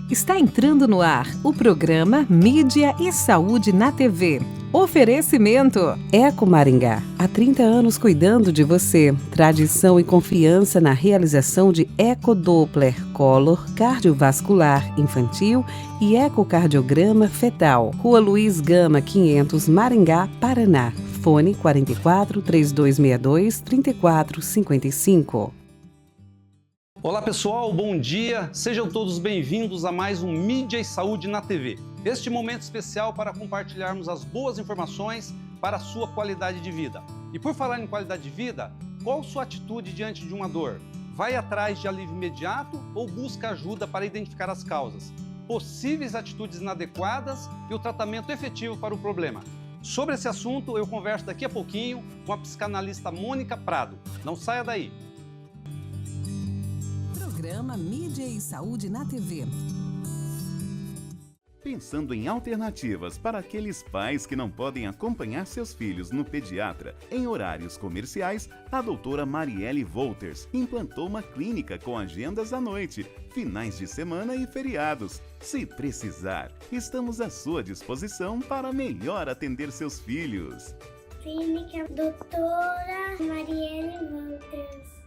Está entrando no ar o programa Mídia e Saúde na TV. Oferecimento Eco Maringá. Há 30 anos cuidando de você. Tradição e confiança na realização de ecodoppler, color, cardiovascular infantil e ecocardiograma fetal. Rua Luiz Gama, 500, Maringá, Paraná. Fone 44 3262 3455. Olá pessoal, bom dia! Sejam todos bem-vindos a mais um Mídia e Saúde na TV. Este momento especial para compartilharmos as boas informações para a sua qualidade de vida. E por falar em qualidade de vida, qual sua atitude diante de uma dor? Vai atrás de alívio imediato ou busca ajuda para identificar as causas? Possíveis atitudes inadequadas e o tratamento efetivo para o problema. Sobre esse assunto eu converso daqui a pouquinho com a psicanalista Mônica Prado. Não saia daí! Programa Mídia e Saúde na TV. Pensando em alternativas para aqueles pais que não podem acompanhar seus filhos no pediatra em horários comerciais, a doutora Marielle Wolters implantou uma clínica com agendas à noite, finais de semana e feriados. Se precisar, estamos à sua disposição para melhor atender seus filhos. Clínica doutora Marielle Wolters.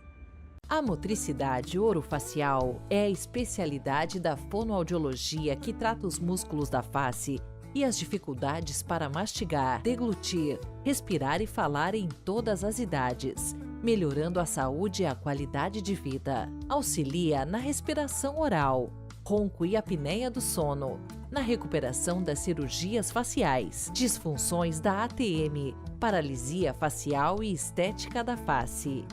A motricidade orofacial é a especialidade da fonoaudiologia que trata os músculos da face e as dificuldades para mastigar, deglutir, respirar e falar em todas as idades, melhorando a saúde e a qualidade de vida. Auxilia na respiração oral, ronco e apneia do sono, na recuperação das cirurgias faciais, disfunções da ATM, paralisia facial e estética da face.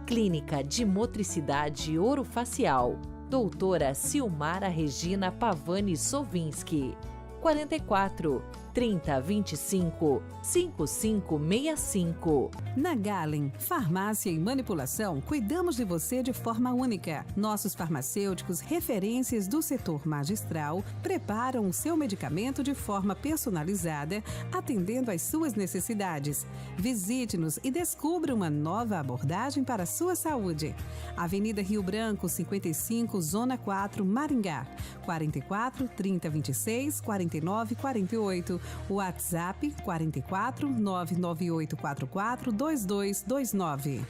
Clínica de Motricidade Orofacial, doutora Silmara Regina Pavani Sovinski, 44 30 25 5565. Na Galen, farmácia e manipulação, cuidamos de você de forma única. Nossos farmacêuticos, referências do setor magistral, preparam o seu medicamento de forma personalizada, atendendo às suas necessidades. Visite-nos e descubra uma nova abordagem para a sua saúde. Avenida Rio Branco, 55, Zona 4, Maringá. 44 30 26 49 48. WhatsApp 44 99844 2229.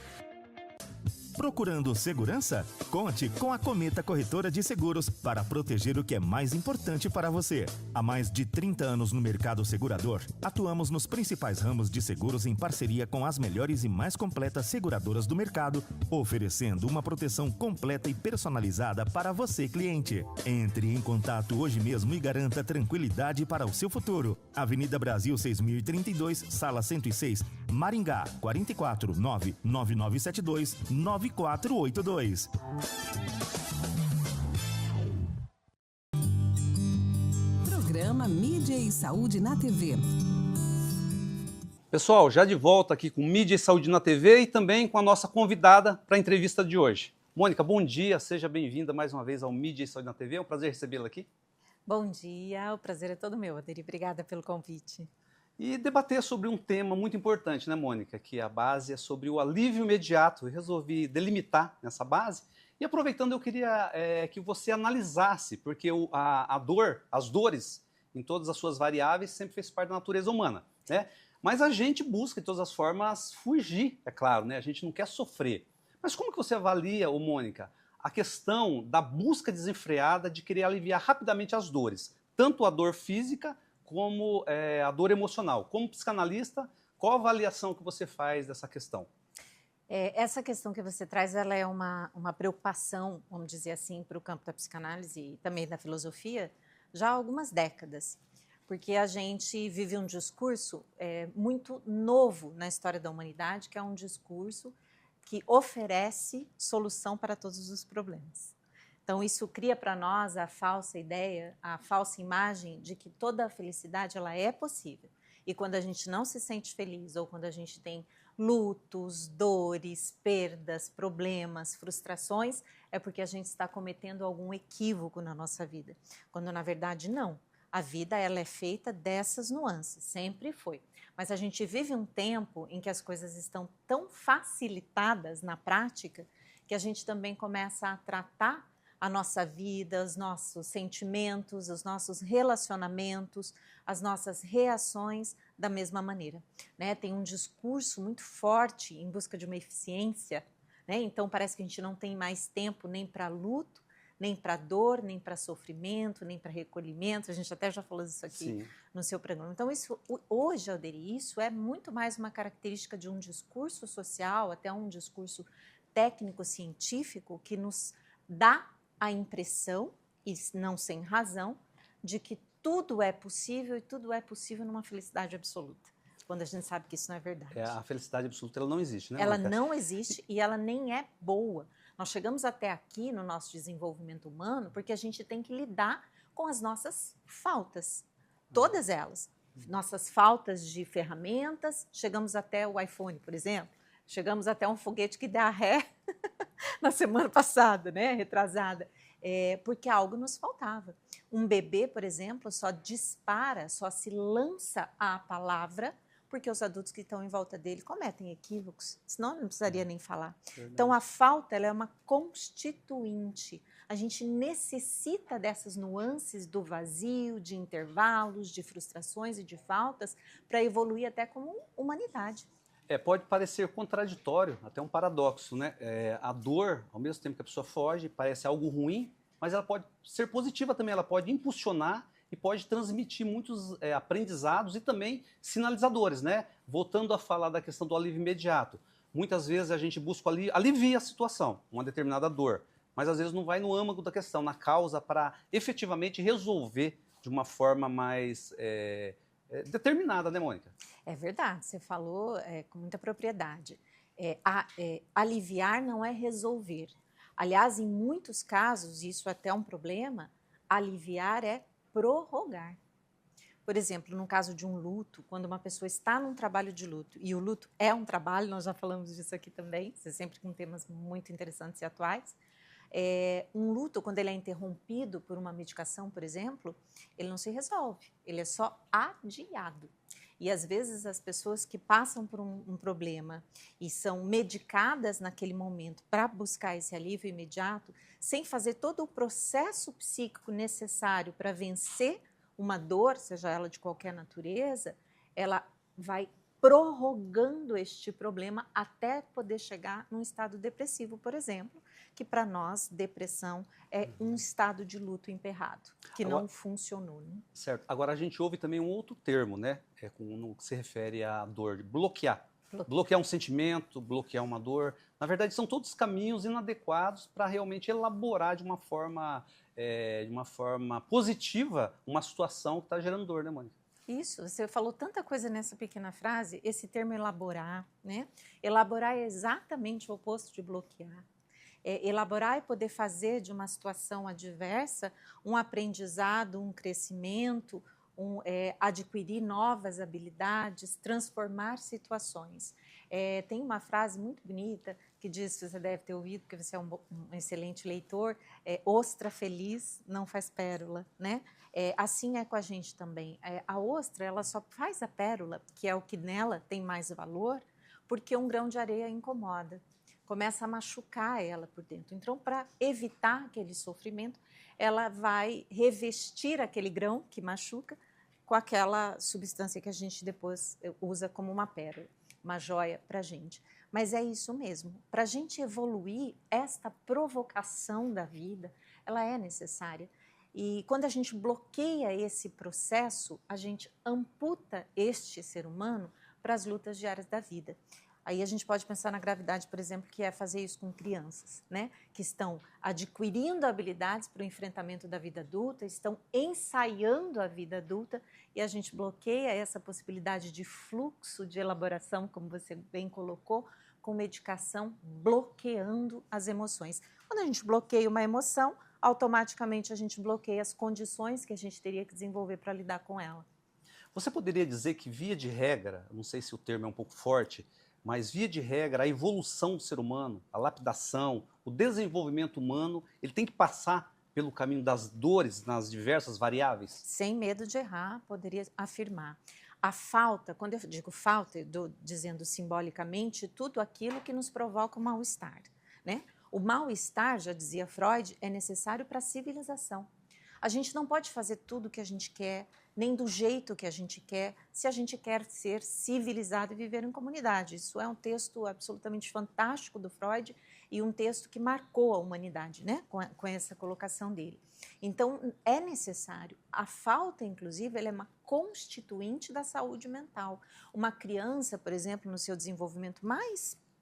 Procurando segurança? Conte com a Cometa Corretora de Seguros para proteger o que é mais importante para você. Há mais de 30 anos no mercado segurador, atuamos nos principais ramos de seguros em parceria com as melhores e mais completas seguradoras do mercado, oferecendo uma proteção completa e personalizada para você, cliente. Entre em contato hoje mesmo e garanta tranquilidade para o seu futuro. Avenida Brasil 6032, Sala 106, Maringá, 44 99972 9482. Programa Mídia e Saúde na TV. Pessoal, já de volta aqui com Mídia e Saúde na TV e também com a nossa convidada para a entrevista de hoje. Mônica, bom dia, seja bem-vinda mais uma vez ao Mídia e Saúde na TV, é um prazer recebê-la aqui. Bom dia, o prazer é todo meu, Aderi, obrigada pelo convite. E debater sobre um tema muito importante, né, Mônica? Que a base é sobre o alívio imediato. Eu resolvi delimitar nessa base. E aproveitando, eu queria que você analisasse, porque a dor, as dores, em todas as suas variáveis, sempre fez parte da natureza humana, né? Mas a gente busca, de todas as formas, fugir, é claro, né? A gente não quer sofrer. Mas como que você avalia, Mônica, a questão da busca desenfreada de querer aliviar rapidamente as dores? Tanto a dor física, como a dor emocional. Como psicanalista, qual a avaliação que você faz dessa questão? Essa questão que você traz, ela é uma preocupação, vamos dizer assim, para o campo da psicanálise e também da filosofia, já há algumas décadas. Porque a gente vive um discurso muito novo na história da humanidade, que é um discurso que oferece solução para todos os problemas. Então, isso cria para nós a falsa ideia, a falsa imagem de que toda a felicidade ela é possível. E quando a gente não se sente feliz ou quando a gente tem lutos, dores, perdas, problemas, frustrações, é porque a gente está cometendo algum equívoco na nossa vida. Quando, na verdade, não. A vida ela é feita dessas nuances, sempre foi. Mas a gente vive um tempo em que as coisas estão tão facilitadas na prática que a gente também começa a tratar a nossa vida, os nossos sentimentos, os nossos relacionamentos, as nossas reações da mesma maneira, né? Tem um discurso muito forte em busca de uma eficiência, né? Então parece que a gente não tem mais tempo nem para luto, nem para dor, nem para sofrimento, nem para recolhimento. A gente até já falou isso aqui no seu programa. Então isso, hoje, Alderi, isso é muito mais uma característica de um discurso social, até um discurso técnico-científico, que nos dá a impressão, e não sem razão, de que tudo é possível e tudo é possível numa felicidade absoluta, quando a gente sabe que isso não é verdade. A felicidade absoluta ela não existe, né, Ela Mônica? não existe e ela nem é boa. Nós chegamos até aqui no nosso desenvolvimento humano porque a gente tem que lidar com as nossas faltas, todas elas. Nossas faltas de ferramentas, chegamos até o iPhone, por exemplo, chegamos até um foguete que dá ré na semana passada, né, retrasada, porque algo nos faltava. Um bebê, por exemplo, só dispara, só se lança à palavra porque os adultos que estão em volta dele cometem equívocos, senão não precisaria nem falar. Verdade. Então, a falta ela é uma constituinte. A gente necessita dessas nuances do vazio, de intervalos, de frustrações e de faltas para evoluir até como humanidade. Pode parecer contraditório, até um paradoxo, né? A dor, ao mesmo tempo que a pessoa foge, parece algo ruim, mas ela pode ser positiva também, ela pode impulsionar e pode transmitir muitos aprendizados e também sinalizadores, né? Voltando a falar da questão do alívio imediato. Muitas vezes a gente busca aliviar a situação, uma determinada dor, mas às vezes não vai no âmago da questão, na causa, para efetivamente resolver de uma forma mais determinada, né, Mônica? É verdade, você falou com muita propriedade. Aliviar não é resolver. Aliás, em muitos casos, isso é até um problema, aliviar é prorrogar. Por exemplo, no caso de um luto, quando uma pessoa está num trabalho de luto, e o luto é um trabalho, nós já falamos disso aqui também, sempre com temas muito interessantes e atuais, um luto, quando ele é interrompido por uma medicação, por exemplo, ele não se resolve, ele é só adiado. E às vezes as pessoas que passam por um problema e são medicadas naquele momento para buscar esse alívio imediato, sem fazer todo o processo psíquico necessário para vencer uma dor, seja ela de qualquer natureza, ela vai prorrogando este problema até poder chegar num estado depressivo, por exemplo, que para nós depressão é um estado de luto emperrado, que não funcionou. Né? Certo. Agora a gente ouve também um outro termo, né? No que se refere à dor, de bloquear. Bloquear um sentimento, bloquear uma dor. Na verdade, são todos caminhos inadequados para realmente elaborar de uma forma positiva uma situação que está gerando dor, né, Mônica? Isso, você falou tanta coisa nessa pequena frase, esse termo elaborar, né? Elaborar é exatamente o oposto de bloquear. Elaborar é poder fazer de uma situação adversa um aprendizado, um crescimento, adquirir novas habilidades, transformar situações. Tem uma frase muito bonita que diz, você deve ter ouvido, porque você é um excelente leitor, ostra feliz não faz pérola, né? Assim é com a gente também. A ostra, ela só faz a pérola, que é o que nela tem mais valor, porque um grão de areia incomoda, começa a machucar ela por dentro. Então, para evitar aquele sofrimento, ela vai revestir aquele grão que machuca com aquela substância que a gente depois usa como uma pérola, uma joia para a gente. Mas é isso mesmo. Para a gente evoluir, esta provocação da vida, ela é necessária. E quando a gente bloqueia esse processo, a gente amputa este ser humano para as lutas diárias da vida. Aí a gente pode pensar na gravidade, por exemplo, que é fazer isso com crianças, né? Que estão adquirindo habilidades para o enfrentamento da vida adulta, estão ensaiando a vida adulta e a gente bloqueia essa possibilidade de fluxo de elaboração, como você bem colocou, com medicação, bloqueando as emoções. Quando a gente bloqueia uma emoção, automaticamente a gente bloqueia as condições que a gente teria que desenvolver para lidar com ela. Você poderia dizer que, via de regra, não sei se o termo é um pouco forte, mas via de regra, a evolução do ser humano, a lapidação, o desenvolvimento humano, ele tem que passar pelo caminho das dores nas diversas variáveis? Sem medo de errar, poderia afirmar. A falta, quando eu digo falta, eu estou dizendo simbolicamente tudo aquilo que nos provoca o mal-estar, né? O mal-estar, já dizia Freud, é necessário para a civilização. A gente não pode fazer tudo o que a gente quer, nem do jeito que a gente quer, se a gente quer ser civilizado e viver em comunidade. Isso é um texto absolutamente fantástico do Freud e um texto que marcou a humanidade, né? Com essa colocação dele. Então, é necessário. A falta, inclusive, ela é uma constituinte da saúde mental. Uma criança, por exemplo, no seu desenvolvimento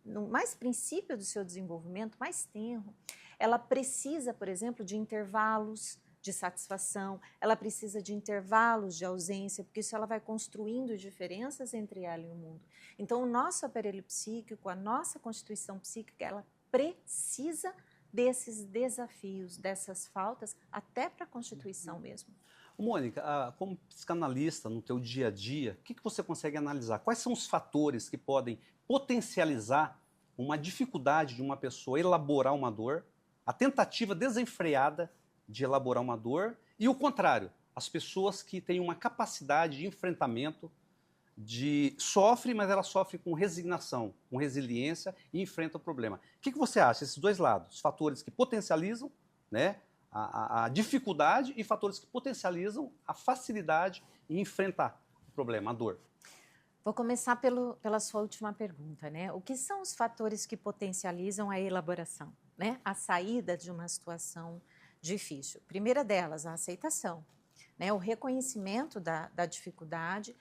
no mais princípio do seu desenvolvimento, mais tenro, ela precisa, por exemplo, de intervalos de satisfação, ela precisa de intervalos de ausência, porque isso ela vai construindo diferenças entre ela e o mundo. Então, o nosso aparelho psíquico, a nossa constituição psíquica, ela precisa desses desafios, dessas faltas, até para a constituição mesmo. Mônica, como psicanalista no teu dia a dia, o que você consegue analisar? Quais são os fatores que podem potencializar uma dificuldade de uma pessoa elaborar uma dor, a tentativa desenfreada de elaborar uma dor, e o contrário, as pessoas que têm uma capacidade de enfrentamento, sofre, mas ela sofre com resignação, com resiliência e enfrenta o problema. O que você acha, esses dois lados, os fatores que potencializam, né, a dificuldade e fatores que potencializam a facilidade em enfrentar o problema, a dor? Vou começar pela sua última pergunta, né? O que são os fatores que potencializam a elaboração, né? A saída de uma situação difícil. Primeira delas, a aceitação, né? O reconhecimento da dificuldade,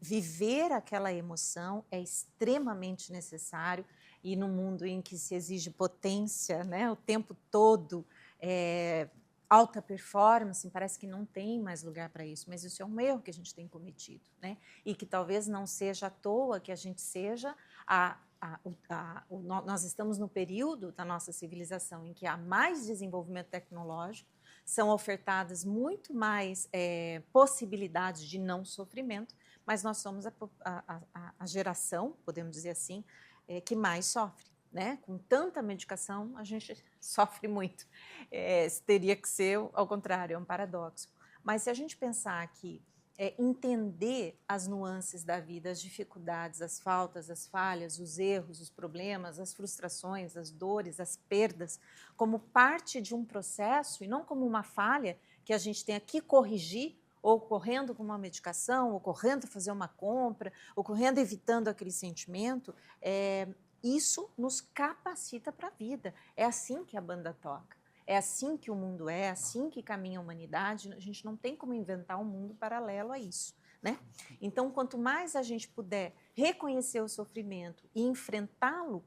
viver aquela emoção é extremamente necessário, e no mundo em que se exige potência, né, o tempo todo, alta performance, parece que não tem mais lugar para isso, mas isso é um erro que a gente tem cometido, né? E que talvez não seja à toa que a gente seja nós estamos no período da nossa civilização em que há mais desenvolvimento tecnológico, são ofertadas muito mais possibilidades de não sofrimento, mas nós somos a geração, podemos dizer assim, que mais sofre, né? Com tanta medicação, a gente sofre muito. Teria que ser ao contrário, é um paradoxo. Mas se a gente pensar que entender as nuances da vida, as dificuldades, as faltas, as falhas, os erros, os problemas, as frustrações, as dores, as perdas, como parte de um processo e não como uma falha que a gente tenha que corrigir, ou correndo com uma medicação, ou correndo fazer uma compra, ou correndo evitando aquele sentimento, isso nos capacita para a vida. É assim que a banda toca. É assim que o mundo é assim que caminha a humanidade. A gente não tem como inventar um mundo paralelo a isso, né? Então, quanto mais a gente puder reconhecer o sofrimento e enfrentá-lo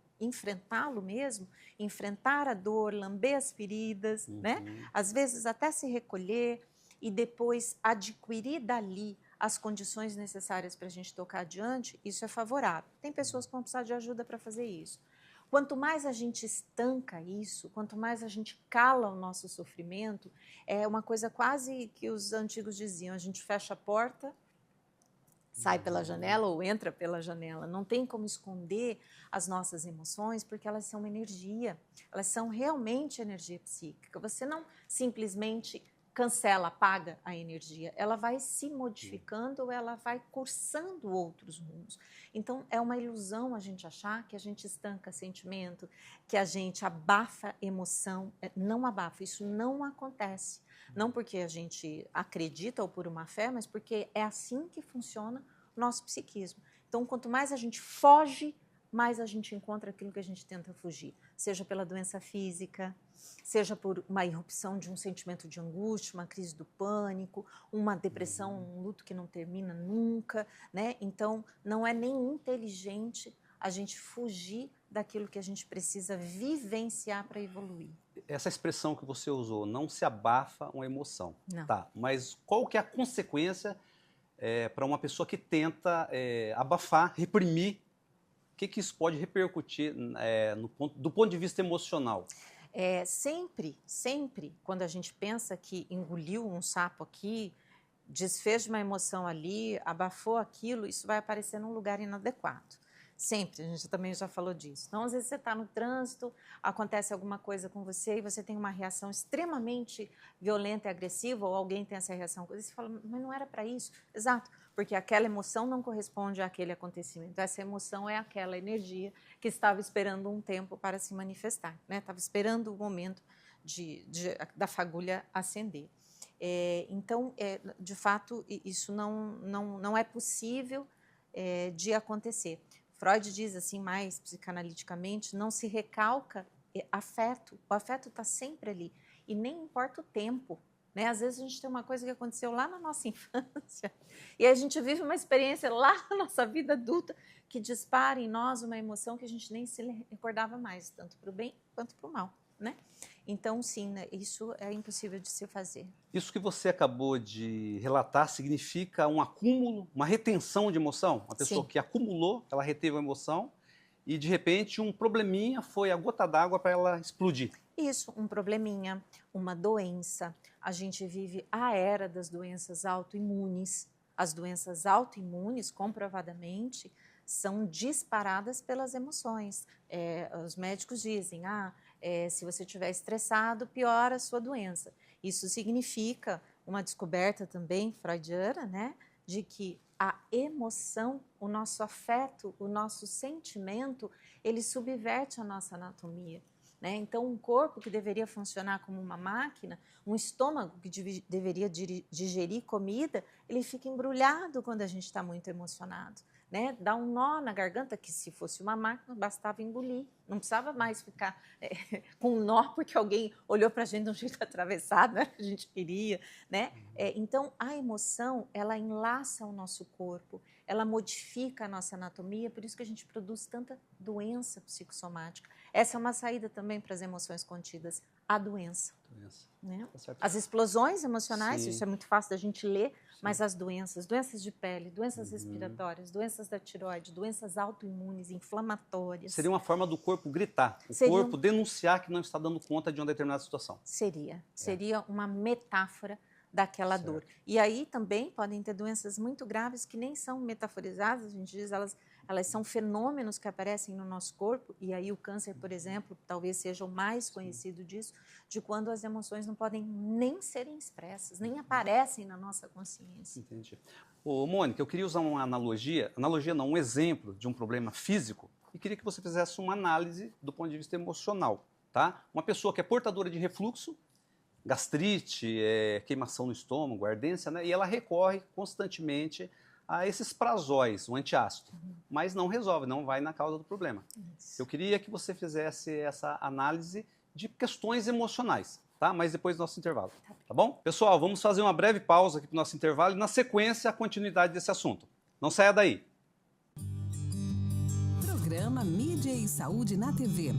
mesmo, enfrentar a dor, lamber as feridas, né? Às vezes até se recolher e depois adquirir dali as condições necessárias para a gente tocar adiante, isso é favorável. Tem pessoas que vão precisar de ajuda para fazer isso. Quanto mais a gente estanca isso, quanto mais a gente cala o nosso sofrimento, é uma coisa quase que os antigos diziam, a gente fecha a porta, sai pela janela ou entra pela janela. Não tem como esconder as nossas emoções, porque elas são uma energia, elas são realmente energia psíquica. Você não simplesmente cancela, apaga a energia, ela vai se modificando, ela vai cursando outros rumos. Então, é uma ilusão a gente achar que a gente estanca sentimento, que a gente abafa emoção. Não abafa, isso não acontece. Não porque a gente acredita ou por uma fé, mas porque é assim que funciona o nosso psiquismo. Então, quanto mais a gente foge, mais a gente encontra aquilo que a gente tenta fugir. Seja pela doença física, seja por uma irrupção de um sentimento de angústia, uma crise do pânico, uma depressão, um luto que não termina nunca, né? Então, não é nem inteligente a gente fugir daquilo que a gente precisa vivenciar para evoluir. Essa expressão que você usou, não se abafa uma emoção. Não. Tá, mas qual que é a consequência para uma pessoa que tenta abafar, reprimir? O que isso pode repercutir do ponto de vista emocional? Sempre, quando a gente pensa que engoliu um sapo aqui, desfez de uma emoção ali, abafou aquilo, isso vai aparecer num lugar inadequado. Sempre, a gente também já falou disso. Então, às vezes você está no trânsito, acontece alguma coisa com você e você tem uma reação extremamente violenta e agressiva, ou alguém tem essa reação, e você fala, mas não era para isso. Exato, porque aquela emoção não corresponde àquele acontecimento. Essa emoção é aquela energia que estava esperando um tempo para se manifestar, né? Estava esperando o momento da fagulha acender. Então, de fato, isso não é possível de acontecer. Freud diz assim, mais psicanaliticamente, não se recalca afeto. O afeto está sempre ali e nem importa o tempo, né? Às vezes a gente tem uma coisa que aconteceu lá na nossa infância e a gente vive uma experiência lá na nossa vida adulta que dispara em nós uma emoção que a gente nem se recordava mais, tanto para o bem quanto para o mal, né? Então, sim, né, isso é impossível de se fazer. Isso que você acabou de relatar significa um acúmulo, uma retenção de emoção? Uma pessoa que acumulou, ela reteve a emoção e, de repente, um probleminha foi a gota d'água para ela explodir. Isso, um probleminha, uma doença. A gente vive a era das doenças autoimunes. As doenças autoimunes, comprovadamente, são disparadas pelas emoções. Os médicos dizem, se você estiver estressado, piora a sua doença. Isso significa uma descoberta também freudiana, né, de que a emoção, o nosso afeto, o nosso sentimento, ele subverte a nossa anatomia, né? Então, um corpo que deveria funcionar como uma máquina, um estômago que deveria digerir comida, ele fica embrulhado quando a gente está muito emocionado, né? Dá um nó na garganta que, se fosse uma máquina, bastava engolir. Não precisava mais ficar com um nó porque alguém olhou para a gente de um jeito atravessado, né? A gente queria, né? Então, a emoção, ela enlaça o nosso corpo, ela modifica a nossa anatomia, por isso que a gente produz tanta doença psicossomática. Essa é uma saída também para as emoções contidas, a doença. Né? Tá, as explosões emocionais, sim, isso é muito fácil da gente ler, sim, mas as doenças de pele, doenças respiratórias, doenças da tireoide, doenças autoimunes, inflamatórias. Seria uma forma do corpo gritar, corpo denunciar que não está dando conta de uma determinada situação. Seria uma metáfora daquela dor. E aí também podem ter doenças muito graves que nem são metaforizadas, a gente diz, elas são fenômenos que aparecem no nosso corpo, e aí o câncer, por exemplo, talvez seja o mais conhecido disso, de quando as emoções não podem nem serem expressas, nem aparecem na nossa consciência. Entendi. Mônica, eu queria usar uma analogia não, um exemplo de um problema físico, e queria que você fizesse uma análise do ponto de vista emocional, tá? Uma pessoa que é portadora de refluxo, gastrite, queimação no estômago, ardência, né? E ela recorre constantemente a esses prazóis, um antiácido, mas não resolve, não vai na causa do problema. Isso. Eu queria que você fizesse essa análise de questões emocionais, tá? Mas depois do nosso intervalo, tá bom? Pessoal, vamos fazer uma breve pausa aqui para o nosso intervalo e, na sequência, a continuidade desse assunto. Não saia daí. Programa Mídia e Saúde na TV.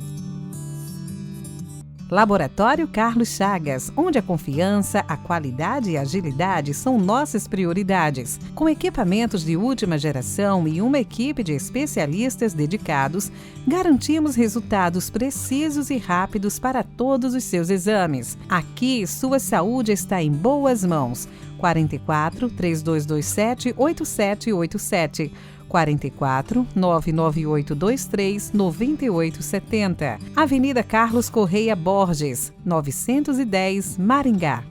Laboratório Carlos Chagas, onde a confiança, a qualidade e a agilidade são nossas prioridades. Com equipamentos de última geração e uma equipe de especialistas dedicados, garantimos resultados precisos e rápidos para todos os seus exames. Aqui, sua saúde está em boas mãos. 44 3227 8787. 44 99823 9870. Avenida Carlos Correia Borges, 910, Maringá.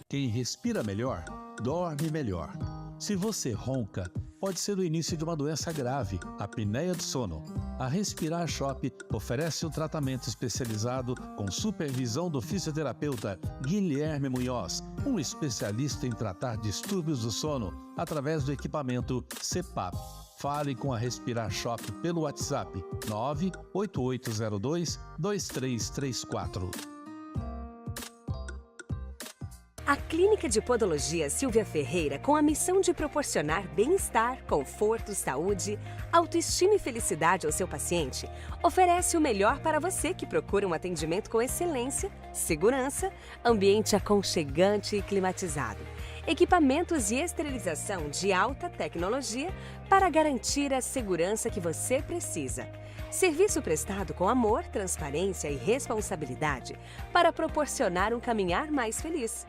Quem respira melhor, dorme melhor. Se você ronca, pode ser o início de uma doença grave, a apneia do sono. A Respirar Shop oferece um tratamento especializado com supervisão do fisioterapeuta Guilherme Munhoz, um especialista em tratar distúrbios do sono através do equipamento CPAP. Fale com a Respirar Shop pelo WhatsApp 98802-2334. A Clínica de Podologia Silvia Ferreira, com a missão de proporcionar bem-estar, conforto, saúde, autoestima e felicidade ao seu paciente, oferece o melhor para você que procura um atendimento com excelência, segurança, ambiente aconchegante e climatizado, equipamentos e esterilização de alta tecnologia para garantir a segurança que você precisa. Serviço prestado com amor, transparência e responsabilidade para proporcionar um caminhar mais feliz.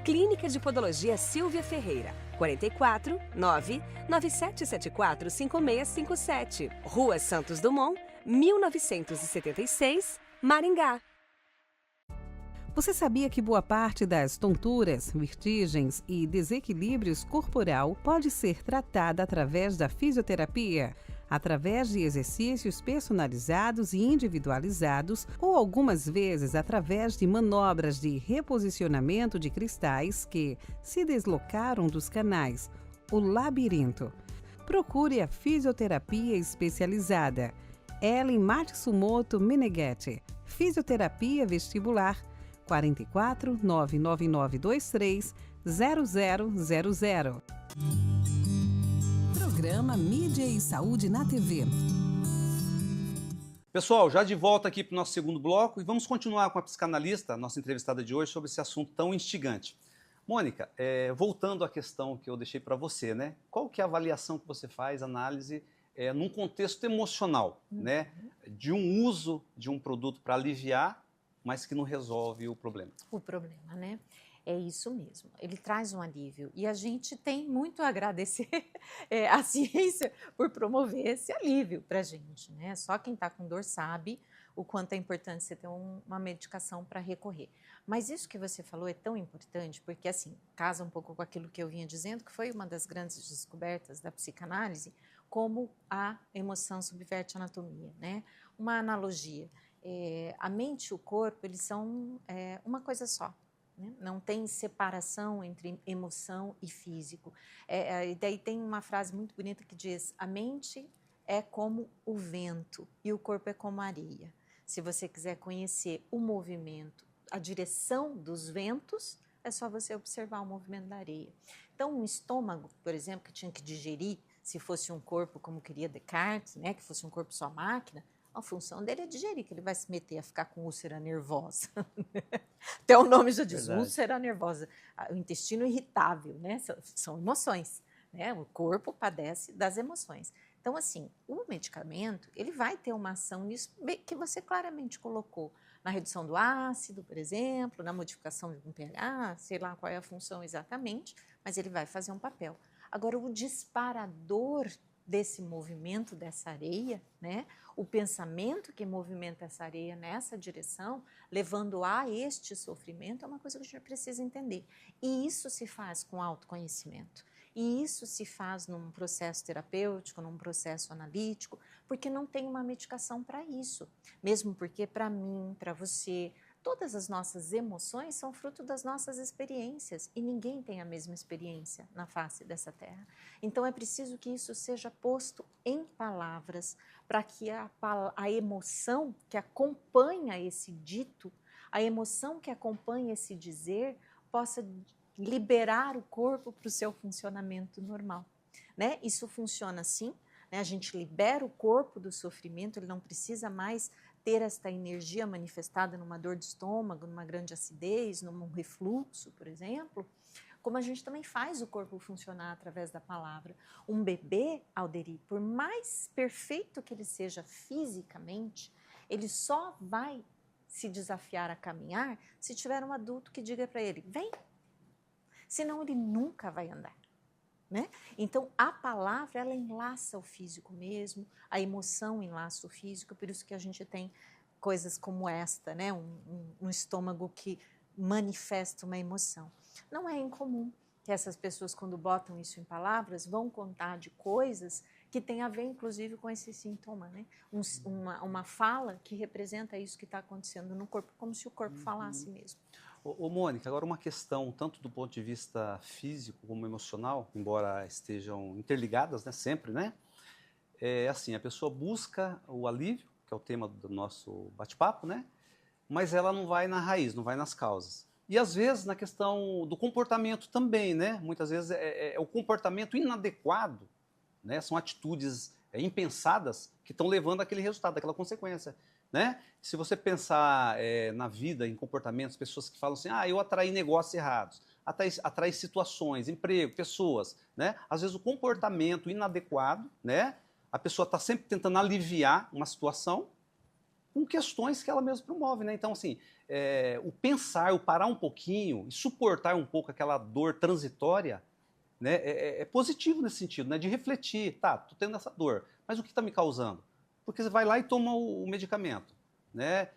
Clínica de Podologia Silvia Ferreira, 44 99774 5657, Rua Santos Dumont, 1976, Maringá. Você sabia que boa parte das tonturas, vertigens e desequilíbrios corporal pode ser tratada através da fisioterapia? Através de exercícios personalizados e individualizados ou algumas vezes através de manobras de reposicionamento de cristais que se deslocaram dos canais, o labirinto. Procure a fisioterapia especializada. Ellen Matsumoto Meneghetti, Fisioterapia Vestibular, 44 99923 0000. Programa Mídia e Saúde na TV. Pessoal, já de volta aqui para o nosso segundo bloco e vamos continuar com a psicanalista, nossa entrevistada de hoje, sobre esse assunto tão instigante. Mônica, voltando à questão que eu deixei para você, né? Qual que é a avaliação que você faz, análise, num contexto emocional, né? De um uso de um produto para aliviar, mas que não resolve o problema. O problema, né? É isso mesmo. Ele traz um alívio. E a gente tem muito a agradecer à ciência por promover esse alívio para a gente, né? Só quem está com dor sabe o quanto é importante você ter uma medicação para recorrer. Mas isso que você falou é tão importante porque, assim, casa um pouco com aquilo que eu vinha dizendo, que foi uma das grandes descobertas da psicanálise, como a emoção subverte a anatomia, né? Uma analogia. A mente e o corpo, eles são uma coisa só, né? Não tem separação entre emoção e físico. E daí tem uma frase muito bonita que diz: a mente é como o vento e o corpo é como a areia. Se você quiser conhecer o movimento, a direção dos ventos, é só você observar o movimento da areia. Então, um estômago, por exemplo, que tinha que digerir, se fosse um corpo como queria Descartes, né, que fosse um corpo só máquina, a função dele é digerir, que ele vai se meter a ficar com úlcera nervosa. Até o nome já diz, verdade. Úlcera nervosa. O intestino irritável, né? São emoções, né? O corpo padece das emoções. Então, assim, o medicamento, ele vai ter uma ação nisso que você claramente colocou. Na redução do ácido, por exemplo, na modificação de um pH, sei lá qual é a função exatamente, mas ele vai fazer um papel. Agora, o disparador desse movimento dessa areia, né? O pensamento que movimenta essa areia nessa direção, levando a este sofrimento, é uma coisa que a gente precisa entender. E isso se faz com autoconhecimento. E isso se faz num processo terapêutico, num processo analítico, porque não tem uma medicação para isso. Mesmo porque para mim, para você, todas as nossas emoções são fruto das nossas experiências e ninguém tem a mesma experiência na face dessa terra. Então é preciso que isso seja posto em palavras para que a emoção que acompanha esse dito, a emoção que acompanha esse dizer, possa liberar o corpo para o seu funcionamento normal, né? Isso funciona assim, né? A gente libera o corpo do sofrimento, ele não precisa mais ter esta energia manifestada numa dor de estômago, numa grande acidez, num refluxo, por exemplo, como a gente também faz o corpo funcionar através da palavra. Um bebê, Alderi, por mais perfeito que ele seja fisicamente, ele só vai se desafiar a caminhar se tiver um adulto que diga para ele, vem, senão ele nunca vai andar. Né? Então, a palavra, ela enlaça o físico mesmo, a emoção enlaça o físico, por isso que a gente tem coisas como esta, né? Um estômago que manifesta uma emoção. Não é incomum que essas pessoas, quando botam isso em palavras, vão contar de coisas que têm a ver, inclusive, com esse sintoma, né? Uma fala que representa isso que está acontecendo no corpo, como se o corpo falasse mesmo. Ô Mônica, agora uma questão, tanto do ponto de vista físico como emocional, embora estejam interligadas, né, sempre, né? É assim, a pessoa busca o alívio, que é o tema do nosso bate-papo, né? Mas ela não vai na raiz, não vai nas causas. E às vezes na questão do comportamento também, né? Muitas vezes é o comportamento inadequado, né? São atitudes impensadas que estão levando àquele resultado, àquela consequência. Né? Se você pensar na vida, em comportamentos, pessoas que falam assim, eu atraí negócios errados, atraí situações, emprego, pessoas, né? Às vezes o comportamento inadequado, né? A pessoa está sempre tentando aliviar uma situação, com questões que ela mesma promove, né? Então, assim, o pensar, o parar um pouquinho e suportar um pouco aquela dor transitória, né, é positivo nesse sentido, né? De refletir, tá, tô tendo essa dor, mas o que está me causando? Porque você vai lá e toma o medicamento, né?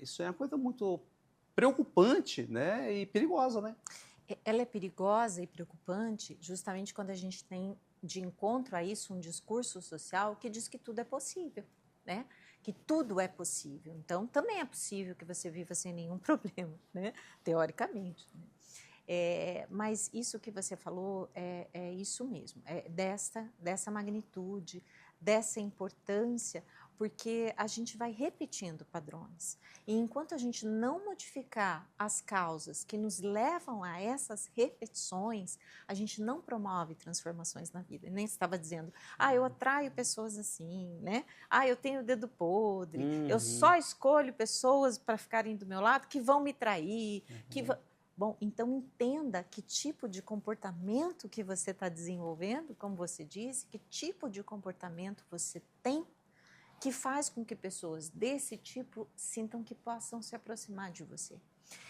Isso é uma coisa muito preocupante, né? E perigosa, né? Ela é perigosa e preocupante justamente quando a gente tem de encontro a isso um discurso social que diz que tudo é possível, né? Que tudo é possível. Então, também é possível que você viva sem nenhum problema, né? Teoricamente. Né? Mas isso que você falou é isso mesmo, é dessa magnitude, dessa importância, porque a gente vai repetindo padrões. E enquanto a gente não modificar as causas que nos levam a essas repetições, a gente não promove transformações na vida. Nem estava dizendo, eu atraio pessoas assim, né? Eu tenho o dedo podre, eu só escolho pessoas para ficarem do meu lado que vão me trair, Bom, então entenda que tipo de comportamento que você está desenvolvendo, como você disse, que tipo de comportamento você tem que faz com que pessoas desse tipo sintam que possam se aproximar de você.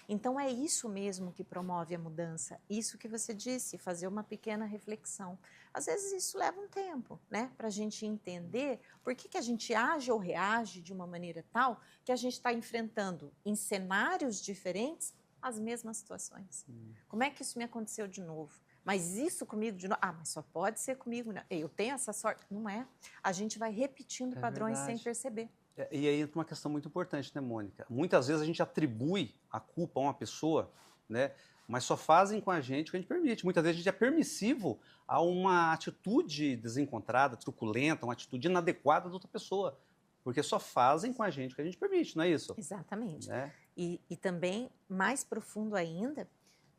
Então é isso mesmo que promove a mudança, isso que você disse, fazer uma pequena reflexão. Às vezes isso leva um tempo, né, para a gente entender por que a gente age ou reage de uma maneira tal que a gente está enfrentando em cenários diferentes as mesmas situações. Como é que isso me aconteceu de novo? Mas isso comigo de novo? Mas só pode ser comigo. Né? Eu tenho essa sorte. Não é. A gente vai repetindo padrões sem perceber. E aí entra uma questão muito importante, né, Mônica? Muitas vezes a gente atribui a culpa a uma pessoa, né? Mas só fazem com a gente o que a gente permite. Muitas vezes a gente é permissivo a uma atitude desencontrada, truculenta, uma atitude inadequada da outra pessoa. Porque só fazem com a gente o que a gente permite, não é isso? Exatamente. Né? E também, mais profundo ainda,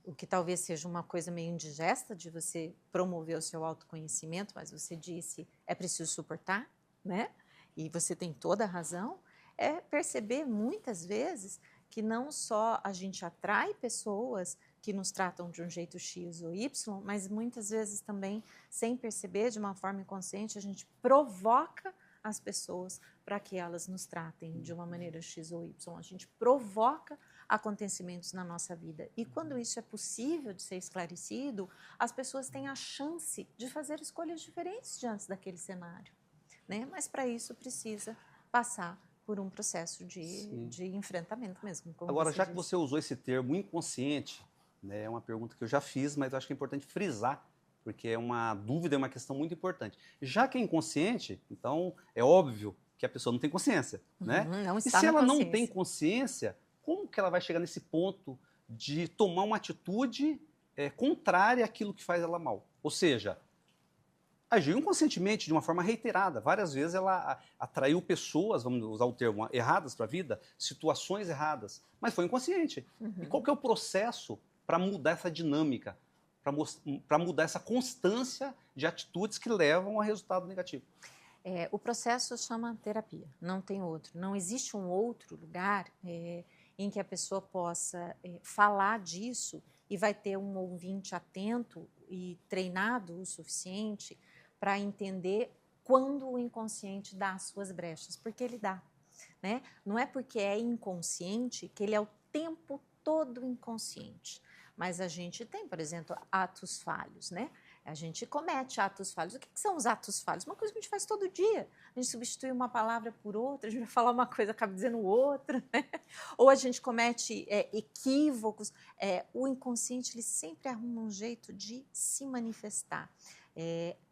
o que talvez seja uma coisa meio indigesta de você promover o seu autoconhecimento, mas você disse, é preciso suportar, né? E você tem toda a razão, é perceber muitas vezes que não só a gente atrai pessoas que nos tratam de um jeito X ou Y, mas muitas vezes também, sem perceber, de uma forma inconsciente, a gente provoca as pessoas para que elas nos tratem de uma maneira X ou Y. A gente provoca acontecimentos na nossa vida. E quando isso é possível de ser esclarecido, as pessoas têm a chance de fazer escolhas diferentes diante daquele cenário. Né? Mas para isso precisa passar por um processo de enfrentamento mesmo. Agora, já que você usou esse termo inconsciente, né, é uma pergunta que eu já fiz, mas eu acho que é importante frisar, porque é uma dúvida, é uma questão muito importante. Já que é inconsciente, então é óbvio que a pessoa não tem consciência, né? Não está e se ela na não tem consciência, como que ela vai chegar nesse ponto de tomar uma atitude contrária àquilo que faz ela mal? Ou seja, agiu inconscientemente, de uma forma reiterada. Várias vezes ela atraiu pessoas, vamos usar o termo, erradas para a vida, situações erradas, mas foi inconsciente. E qual que é o processo para mudar essa dinâmica? Para mudar essa constância de atitudes que levam a resultado negativo. O processo chama terapia, não tem outro. Não existe um outro lugar em que a pessoa possa falar disso e vai ter um ouvinte atento e treinado o suficiente para entender quando o inconsciente dá as suas brechas, porque ele dá. Né? Não é porque é inconsciente que ele é o tempo todo inconsciente. Mas a gente tem, por exemplo, atos falhos, né? A gente comete atos falhos. O que são os atos falhos? Uma coisa que a gente faz todo dia. A gente substitui uma palavra por outra, a gente vai falar uma coisa, acaba dizendo outra, né? Ou a gente comete equívocos. O inconsciente, ele sempre arruma um jeito de se manifestar.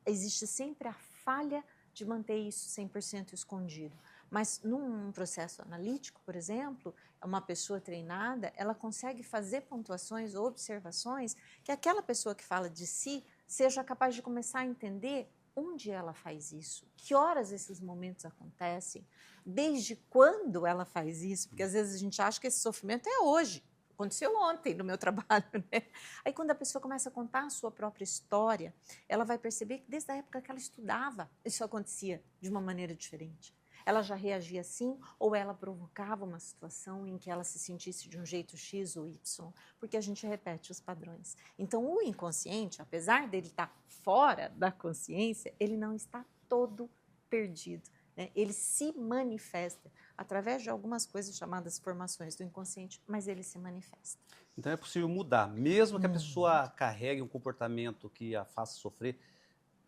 Existe sempre a falha de manter isso 100% escondido. Mas num processo analítico, por exemplo, uma pessoa treinada, ela consegue fazer pontuações ou observações que aquela pessoa que fala de si seja capaz de começar a entender onde ela faz isso, que horas esses momentos acontecem, desde quando ela faz isso, porque às vezes a gente acha que esse sofrimento é hoje, aconteceu ontem no meu trabalho, né? Aí quando a pessoa começa a contar a sua própria história, ela vai perceber que desde a época que ela estudava, isso acontecia de uma maneira diferente. Ela já reagia assim ou ela provocava uma situação em que ela se sentisse de um jeito X ou Y, porque a gente repete os padrões. Então, o inconsciente, apesar dele estar fora da consciência, ele não está todo perdido. Né? Ele se manifesta através de algumas coisas chamadas formações do inconsciente, mas ele se manifesta. Então é possível mudar, mesmo que a pessoa carregue um comportamento que a faça sofrer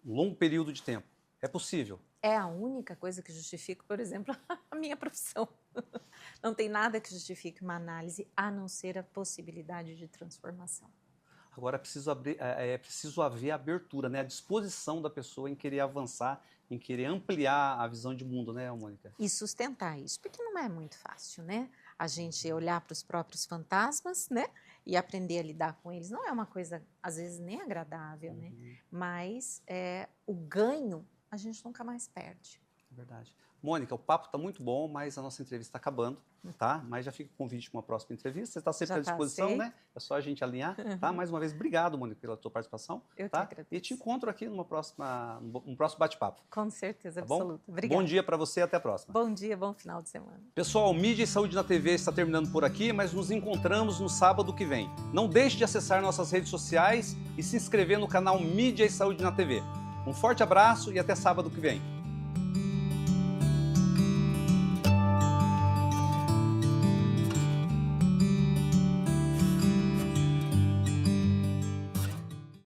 um longo período de tempo. É possível. É a única coisa que justifica, por exemplo, a minha profissão. Não tem nada que justifique uma análise a não ser a possibilidade de transformação. Agora é preciso haver abertura, né? A disposição da pessoa em querer avançar, em querer ampliar a visão de mundo, né, Mônica? E sustentar isso, porque não é muito fácil, né? A gente olhar para os próprios fantasmas, né? E aprender a lidar com eles. Não é uma coisa, às vezes, nem agradável, né? Mas o ganho a gente nunca mais perde. É verdade. Mônica, o papo está muito bom, mas a nossa entrevista está acabando, tá? Mas já fica o convite para uma próxima entrevista. Você está sempre à disposição, né? É só a gente alinhar, tá? Mais uma vez, obrigado, Mônica, pela tua participação. Eu tá? que agradeço. E te encontro aqui num próximo bate-papo. Com certeza, tá bom? absoluta. Obrigada. Bom dia para você e até a próxima. Bom dia, bom final de semana. Pessoal, Mídia e Saúde na TV está terminando por aqui, mas nos encontramos no sábado que vem. Não deixe de acessar nossas redes sociais e se inscrever no canal Mídia e Saúde na TV. Um forte abraço e até sábado que vem.